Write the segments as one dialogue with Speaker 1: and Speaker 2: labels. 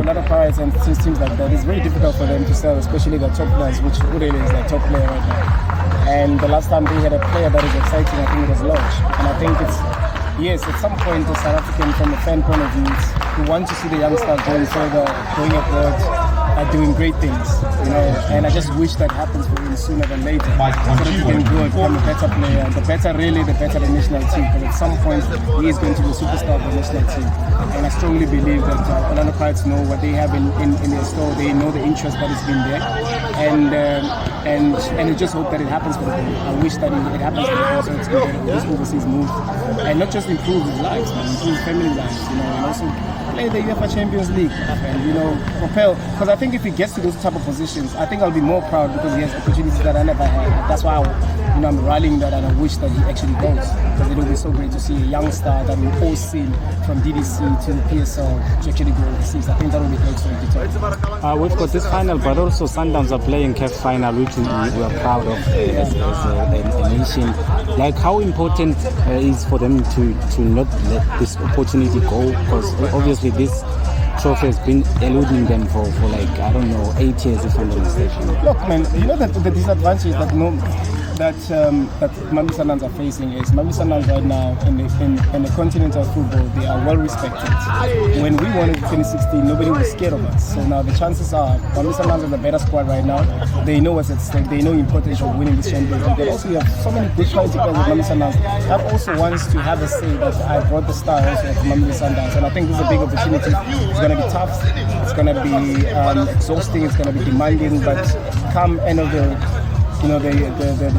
Speaker 1: Orlando Pirates and teams like that, it's very difficult for them to sell, especially the top players, which Udele is their top player right now. And the last time they had a player that is exciting, I think it was Lodge. And I think it's, yes, at some point the South African, from a fan point of view, we want to see the youngsters going further, going abroad, doing great things, you know, and I just wish that happens for him sooner than later. So that he can grow, become a better player, the better the national team, because at some point he is going to be a superstar of the national team. And I strongly believe that Orlando Pirates know what they have in their store. They know the interest that has been there, and we just hope that it happens for the boy. I wish that it happens for the boy, so it's good that this overseas move, and not just improve his lives, but improve family lives, you know, and also play the UEFA Champions League, and you know, propel. Because I think if he gets to those type of positions, I think I'll be more proud because he has opportunities that I never had. That's why I'm rallying that, and I wish that he actually goes, because it will be so great to see a young star that we've all seen from DDC to the PSL to actually go overseas. I think that will be great for him.
Speaker 2: We've got this final, but also Sundowns are playing CAF final, which we are proud of as a nation. Like, how important is for them to not let this opportunity go? Because obviously this trophy has been eluding them for like, I don't know, 8 years if I'm not mistaken.
Speaker 1: Look, man, you know that the disadvantage that Mamelodi Sundowns are facing is Mamelodi Sundowns right now in the continent of football, they are well respected. When we won in 2016, nobody was scared of us. So now the chances are Mamelodi Sundowns has a better squad right now. They know what's at stake. They know the importance of winning this Champions League. But also you have so many good quality players with Mamelodi Sundowns that also wants to have a say that I brought the star also at Mamelodi Sundowns. And I think this is a big opportunity. It's going to be tough. It's going to be exhausting. It's going to be demanding. But come end of the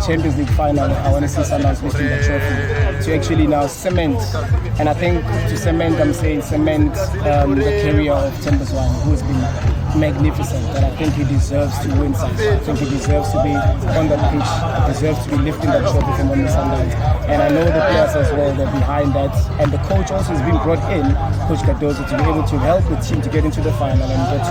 Speaker 1: Champions League final, I want to see Sundowns lifting the trophy to actually now cement, and I think to cement, I'm saying cement the career of Tembazwane, who has been magnificent, and I think he deserves to win something. I think he deserves to be on the pitch, deserves to be lifting that trophy from Mamelodi Sundowns. And I know the players as well, they're behind that, and the coach also has been brought in, Coach Cardozo, to be able to help the team to get into the final and get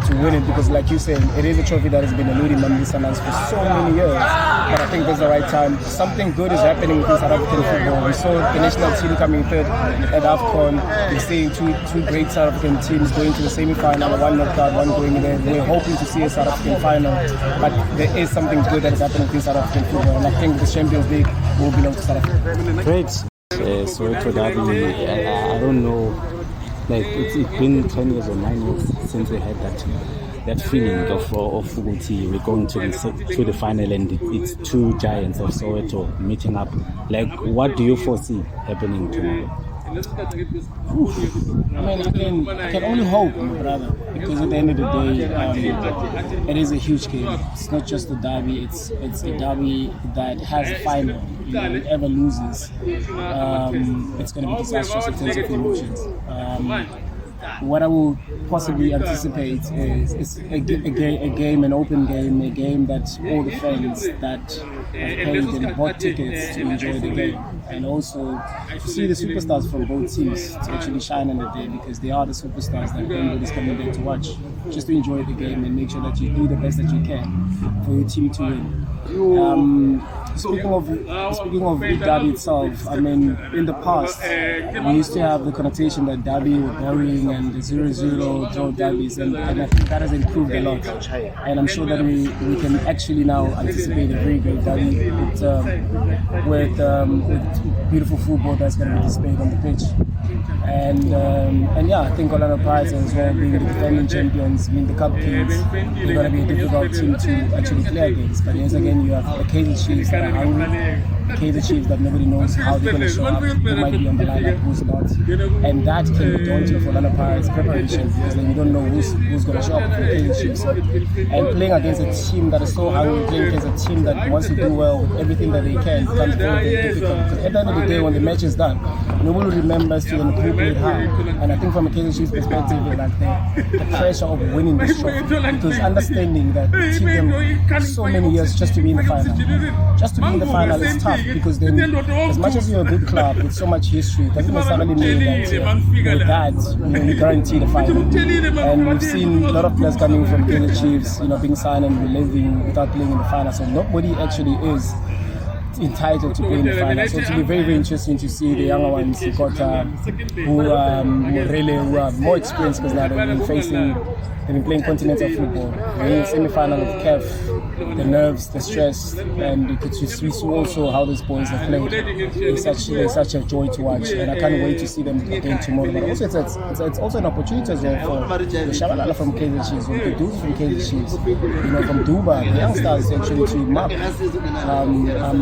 Speaker 1: to win it, because like you said, it is a trophy that has been eluding Mamelodi Sundowns for so many years. But I think this is the right time. Something good is happening within South African football. We saw the national team coming third at AFCON. We're seeing two great South African teams going to the semi-final, one knockout, one going there. We're hoping to see a South African final, but there is something good that is happening within South African football, and I think the Champions League will belong to South Africa.
Speaker 2: Great. Soweto Derby, I don't know, like it's been 10 years or 9 years since we had that feeling of Fuguti, we're going to the final and it's two giants of Soweto meeting up. Like, what do you foresee happening tomorrow?
Speaker 1: I mean, I can only hope, my brother, because at the end of the day, it is a huge game. It's not just a derby, it's a derby that has a final. You know, whoever loses, it's going to be disastrous in terms of emotions. What I will possibly anticipate is a game, an open game, a game that all the fans that have paid and bought tickets to enjoy the game, and also to see the superstars from both teams to actually shine on the day, because they are the superstars that everybody's coming there to watch, just to enjoy the game and make sure that you do the best that you can for your team to win. Speaking of the derby itself, I mean, in the past, we used to have the connotation that derby were boring and the 0-0 draw derbies, and I think that has improved a lot. And I'm sure that we can actually now anticipate a very great derby with beautiful football that's going to be displayed on the pitch. And yeah, I think Orlando Pirates as well, being the defending champions, being the cup kings, they're going to be a difficult team to actually play against. But yes, again, you have the Kaizer Chiefs that are hungry, Kaizer Chiefs that nobody knows how they're going to show up, who might be on the lineup, who's not. And that can be daunting for Orlando Pirates preparation, because then you don't know who's going to show up for Kaizer Chiefs. And playing against a team that is so hungry, playing against a team that wants to do well with everything that they can, becomes very, very difficult. Because at the end of the day, when the match is done, nobody remembers to an appropriate how. And I think from a Kaizer Chiefs perspective, like the pressure of winning this trophy, because understanding that it took them so many years just to be in the final. Just to be in the final is tough, because then, as much as you're a good club with so much history, it doesn't necessarily mean that with that you guarantee the final. And we've seen a lot of players coming from Kaizer Chiefs, being signed and leaving without playing in the final. So nobody actually is entitled to play in the final. So it'll be very, very interesting to see the younger ones who are more experienced because now they've been playing continental football. They're in the semi-final of CAF, the nerves, the stress, and you could see also how these boys have played. They're such a joy to watch, and I can't wait to see them again tomorrow. But also, it's also an opportunity as well for the Shabalala from Kaizer Chiefs, or the Dudes from Kaizer Chiefs, from Duba, the youngsters actually to mark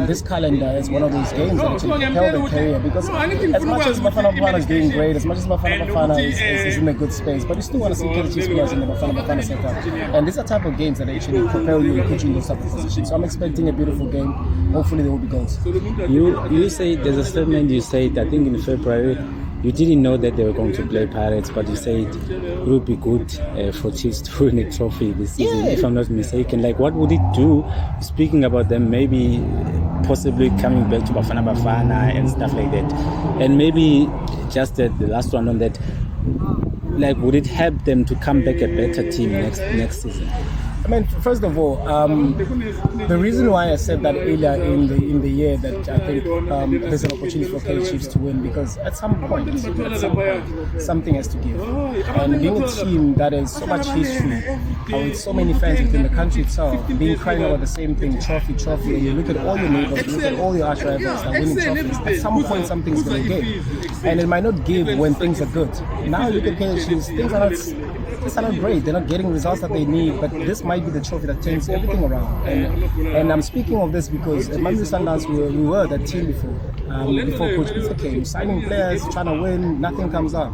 Speaker 1: this calendar as one of those games that actually propel their career. Because as much as Bafana Bafana is doing great, as much as Bafana Bafana is in a good space, but you still want to see Kaizer Chiefs players in the Bafana Bafana setup. And these are type of games that actually propel you and put you in those type of positions. So I'm expecting a beautiful game. Hopefully there will be goals.
Speaker 2: You say there's a statement you said, I think in February, you didn't know that they were going to play Pirates, but you said it would be good for Chiefs to win a trophy this season, if I'm not mistaken. Like, what would it do, speaking about them, maybe possibly coming back to Bafana Bafana and stuff like that? And maybe just the last one on that, like, would it help them to come back a better team next season?
Speaker 1: I mean, first of all, the reason why I said that earlier in the year that I think there's an opportunity for Kaizer Chiefs to win, because at some point, something has to give. And being a team that has so much history, with so many fans within the country itself, being crying about the same thing, trophy, and you look at all your neighbors, you look at all your arch rivals that are winning trophies, at some point something's going to give. And it might not give when things are good. Now you look at Kaizer Chiefs, things are not great. They're not getting results that they need, but this might be the trophy that turns everything around. And I'm speaking of this because at Modise Sundowns we were that team before Coach Peter came, signing players, trying to win, nothing comes up.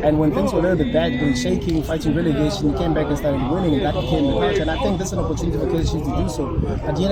Speaker 1: And when things were a little bit bad, they were shaking, fighting relegation, he came back and started winning, and that became the culture. And I think this is an opportunity for Kaizer Chiefs to do so. At the end